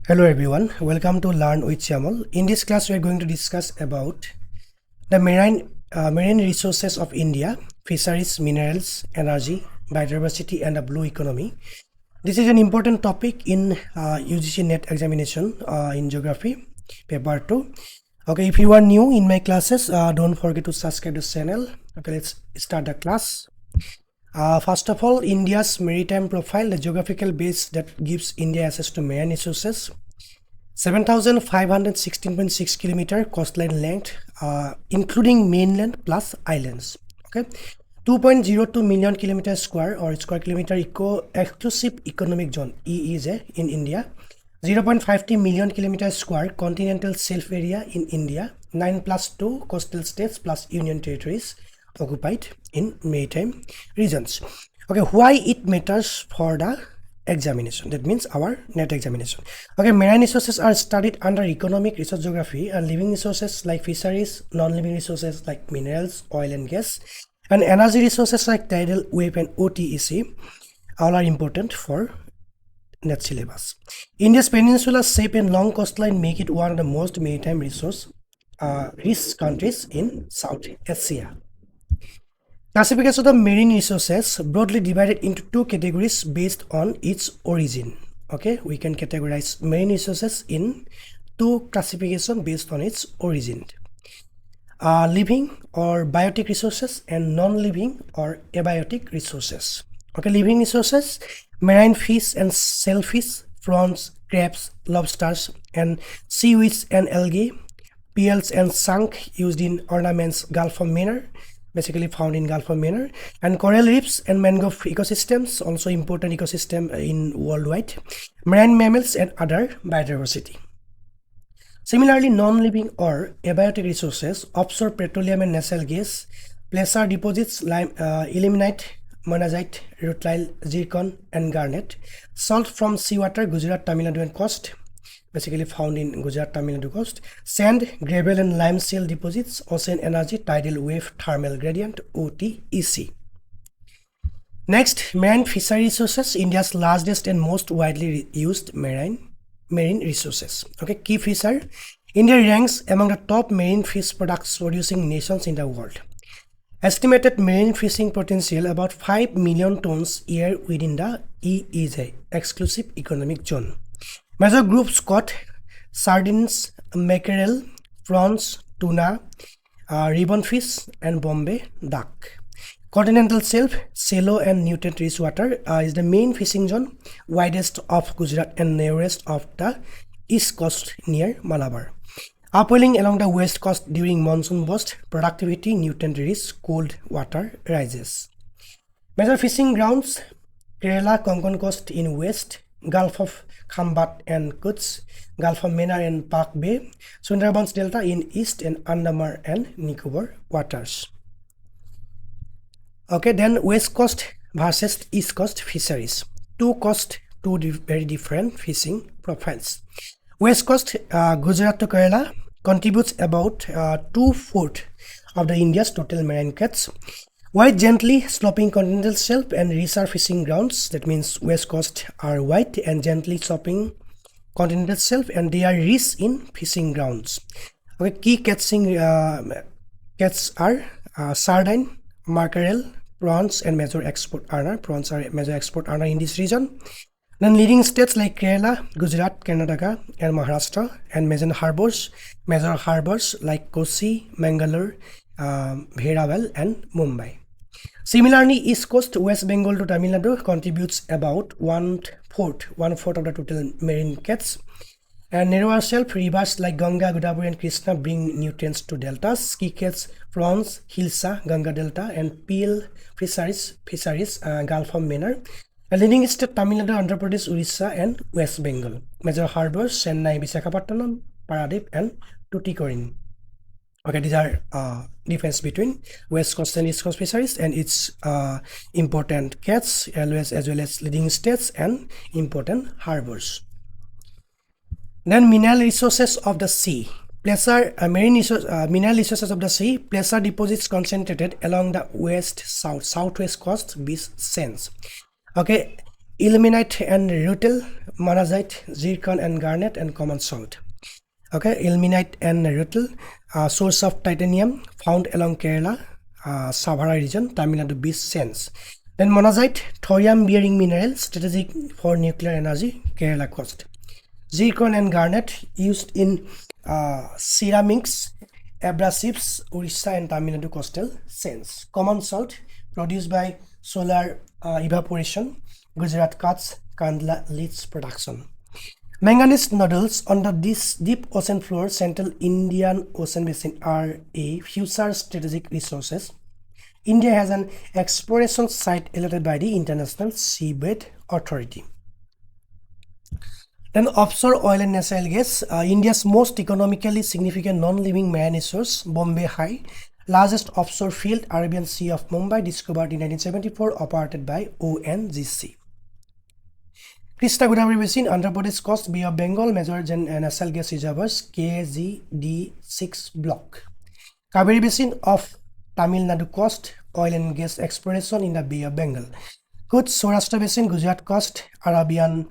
Hello everyone, welcome to Learn with Shyamal. In this class we are going to discuss about the marine resources of India, fisheries, minerals, energy, biodiversity and the blue economy. This is an important topic in UGC NET examination in geography paper 2. Okay, if you are new in my classes, don't forget to subscribe to the channel. Okay, let's start the class. First of all, India's maritime profile, the geographical base that gives India access to marine resources. 7,516.6 kilometer coastline length, including mainland plus islands. Okay, 2.02 million kilometer square or square kilometer exclusive economic zone (EEZ) in India. 0.50 million kilometer square continental shelf area in India. 9+2 coastal states plus union territories occupied in maritime regions. Okay, why it matters for the examination, that means our net examination. Okay, marine resources are studied under economic resource geography, and living resources like fisheries, non-living resources like minerals, oil and gas, and energy resources like tidal wave and OTEC all are important for net syllabus. India's peninsula shape and long coastline make it one of the most maritime resource rich countries in South Asia. Classification of the marine resources broadly divided into two categories based on its origin. Okay, we can categorize marine resources in two classifications based on its origin. Living or biotic resources and non-living or abiotic resources. Okay, living resources, marine fish and shellfish, prawns, crabs, lobsters, and seaweeds and algae, pearls and shank used in ornaments, Gulf of Manner, basically found in Gulf of Manner, and coral reefs and mangrove ecosystems, also important ecosystem in worldwide, marine mammals and other biodiversity. Similarly, non-living or abiotic resources, offshore petroleum and natural gas, placer deposits, ilmenite, monazite, rutile, zircon and garnet, salt from seawater, Gujarat, Tamil Nadu and coast, basically found in Gujarat, Tamil Nadu coast, sand, gravel and lime shale deposits, ocean energy, tidal wave, thermal gradient, OTEC. Next, marine fishery resources, India's largest and most widely used marine resources. Okay, key feature, India ranks among the top marine fish products producing nations in the world. Estimated marine fishing potential about 5 million tons a year within the EEZ, exclusive economic zone. Major groups caught sardines, mackerel, prawns, tuna, ribbonfish, and Bombay duck. Continental shelf, shallow and nutrient-rich water is the main fishing zone, widest of Gujarat and narrowest of the east coast near Malabar. Upwelling along the west coast during monsoon burst, productivity, nutrient-rich, cold water rises. Major fishing grounds, Kerala, Konkan coast in west, Gulf of Khambat and Kutch, Gulf of Mannar and Park Bay, Sundarbans Delta in east, and Andaman and Nicobar waters. Okay, then west coast versus east coast fisheries. Two very different fishing profiles. West coast, Gujarat to Kerala, contributes about 2/4 of the India's total marine catch. Wide, gently sloping continental shelf and richer fishing grounds, that means west coast are wide and gently sloping continental shelf, and they are rich in fishing grounds. Okay, key catching catch are sardine, mackerel, prawns, and major export earner. Prawns are major export earner in this region. Then leading states like Kerala, Gujarat, Karnataka, and Maharashtra, and major harbors like Kochi, Mangalore, Bheravel and Mumbai. Similarly, East Coast, West Bengal to Tamil Nadu contributes about one-fourth of the total marine catch. And narrower shelf rivers like Ganga, Godavari and Krishna bring nutrients to deltas. Key catch prawns, Hilsa, Ganga Delta, and peel fisheries, Gulf of Mannar. And leading state Tamil Nadu, Andhra Pradesh, Orissa and West Bengal. Major harbors Chennai, Visakhapatnam, Paradip and Tuticorin. Okay, these are difference between west coast and east coast fisheries and its important catch as well as leading states and important harbors. Then mineral resources of the sea. Mineral resources of the sea. Placer deposits concentrated along the southwest coast beach sands. Okay, ilmenite and rutile, monazite, zircon and garnet, and common salt. Okay, ilmenite and rutile, source of titanium found along Kerala, Savara region, Tamil Nadu beach sands. Then monazite, thorium-bearing mineral, strategic for nuclear energy, Kerala coast. Zircon and garnet used in ceramics, abrasives, Orissa and Tamil Nadu coastal sands. Common salt produced by solar evaporation, Gujarat Kutch, Kandla leads production. Manganese nodules under this deep ocean floor, Central Indian Ocean Basin are a future strategic resources. India has an exploration site allotted by the International Seabed Authority. Then offshore oil and natural gas, India's most economically significant non-living marine resource, Bombay High, largest offshore field, Arabian Sea of Mumbai, discovered in 1974, operated by ONGC. Krishna Godavari Basin, Andhra Pradesh coast, Bay of Bengal, major natural gas reservoirs, KGD6 block. Kaveri Basin of Tamil Nadu coast, oil and gas exploration in the Bay of Bengal. Kutch Saurashtra Basin, Gujarat coast, Arabian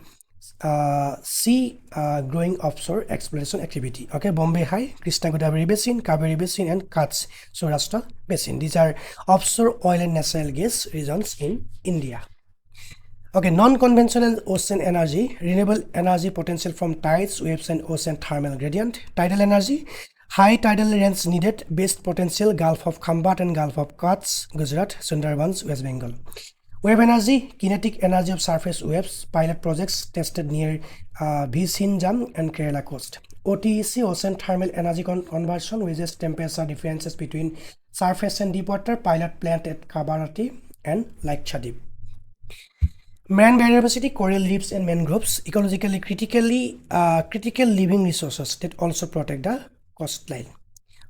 Sea, growing offshore exploration activity. Okay, Bombay High, Krishna Godavari Basin, Kaveri Basin, and Kutch Saurashtra Basin. These are offshore oil and natural gas regions in India. Okay, non-conventional ocean energy, renewable energy potential from tides, waves, and ocean thermal gradient. Tidal energy, high tidal range needed, best potential, Gulf of Khambat and Gulf of Kutch, Gujarat, Sundarbans, West Bengal. Wave energy, kinetic energy of surface waves, pilot projects tested near Visinjam and Kerala coast. OTEC, ocean thermal energy conversion, wages temperature differences between surface and deep water, pilot plant at Kabarati and Lakshadweep. Marine biodiversity, coral reefs and mangroves, ecologically critical living resources that also protect the coastline.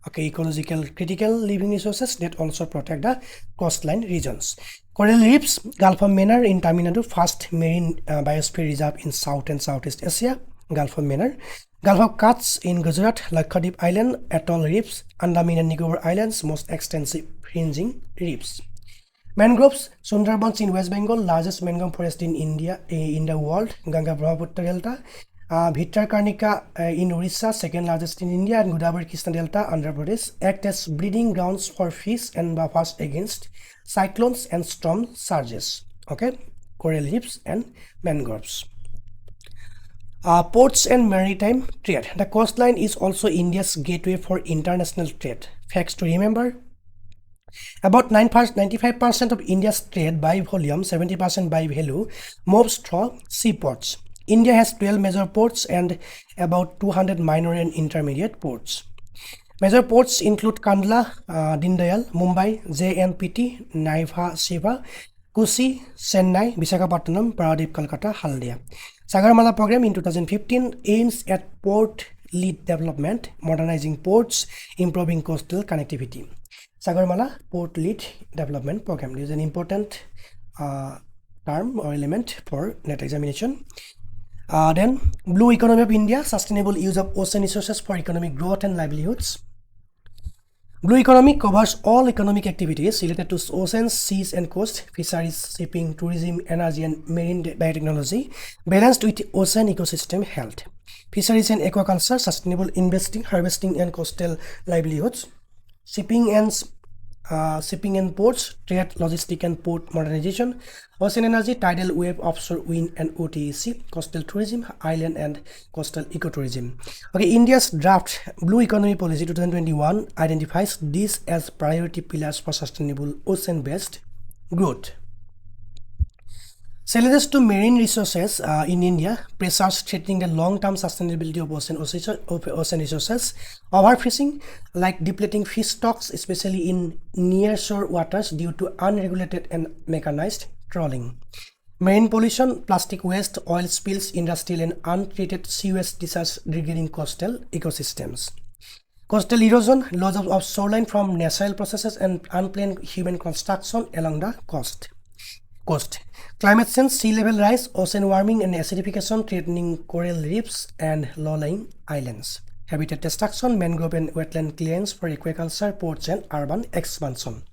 Okay, ecological critical living resources that also protect the coastline regions. Coral reefs, Gulf of Mannar in Tamil Nadu, first marine biosphere reserve in South and Southeast Asia, Gulf of Mannar. Gulf of Kutch in Gujarat, Lakshadweep Island, atoll reefs, Andaman and Nicobar Islands, most extensive fringing reefs. Mangroves, Sundarbans in West Bengal, largest mangrove forest in India, in the world, Ganga Brahmaputra Delta, Bhitarkarnika in Orissa, second largest in India, and Godavari Krishna Delta, Andhra Pradesh, act as breeding grounds for fish and buffers against cyclones and storm surges. Okay, coral reefs and mangroves. Ports and maritime trade. The coastline is also India's gateway for international trade. Facts to remember. About 95% of India's trade by volume, 70% by value, moves through seaports. India has 12 major ports and about 200 minor and intermediate ports. Major ports include Kandla, Dindayal, Mumbai, JNPT, Naiva Shiva, Kusi, Chennai, Visakhapatnam, Paradip, Kolkata, Haldia. Sagarmala program in 2015 aims at port-led development, modernizing ports, improving coastal connectivity. Sagarmala Port-led Development Program. This is an important term or element for NET examination. Then Blue Economy of India, sustainable use of ocean resources for economic growth and livelihoods. Blue Economy covers all economic activities related to oceans, seas and coast, fisheries, shipping, tourism, energy and marine biotechnology, balanced with ocean ecosystem health. Fisheries and aquaculture, sustainable investing, harvesting and coastal livelihoods. Shipping and ports, trade, logistic and port modernization, ocean energy, tidal wave, offshore wind and OTEC, coastal tourism, island and coastal ecotourism. Okay, India's draft Blue Economy Policy 2021 identifies these as priority pillars for sustainable ocean-based growth. Challenges to marine resources in India, pressures threatening the long-term sustainability of ocean resources, overfishing, like depleting fish stocks, especially in near-shore waters due to unregulated and mechanized trawling. Marine pollution, plastic waste, oil spills, industrial and untreated sewage discharge degrading coastal ecosystems. Coastal erosion, loss of shoreline from natural processes and unplanned human construction along the coast. Climate change, sea level rise, ocean warming and acidification threatening coral reefs and low-lying islands. Habitat destruction, mangrove and wetland clearance for aquaculture, ports and urban expansion.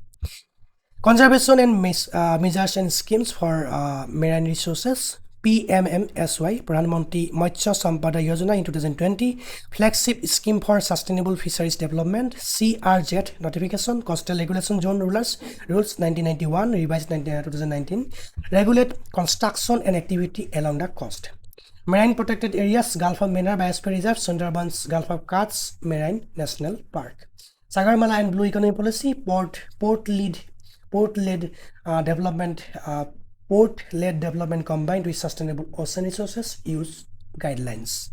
Conservation and measures and schemes for marine resources. PMMSY, Pradhan Mantri Matsya Sampada Yojana in 2020, flagship scheme for sustainable fisheries development. CRZ notification, coastal regulation zone rules 1991, revised 2019, regulate construction and activity along the coast. Marine protected areas, Gulf of Mannar Biosphere Reserve, Sundarbans, Gulf of Kutch Marine National Park. Sagarmala and Blue Economy Policy, port-led development combined with sustainable ocean resources use guidelines.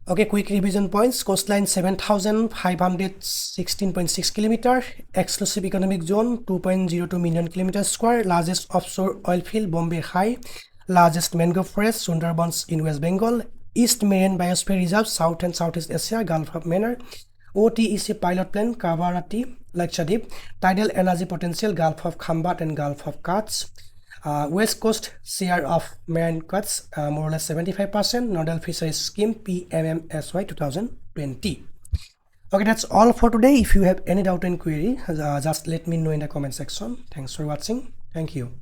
Okay, quick revision points. Coastline 7,516.6 kilometer, exclusive economic zone 2.02 million kilometers square, largest offshore oil field Bombay High, largest mangrove forest Sundarbans in West Bengal, East Marine Biosphere Reserve South and Southeast Asia, Gulf of Mannar, OTEC pilot plan Kavarati, Lakshadweep, tidal energy potential Gulf of Khambat and Gulf of Kutch, West Coast share of marine Kutch more or less 75%, Nodal Fisheries Scheme PMMSY 2020. Okay, that's all for today. If you have any doubt and query, just let me know in the comment section. Thanks for watching. Thank you.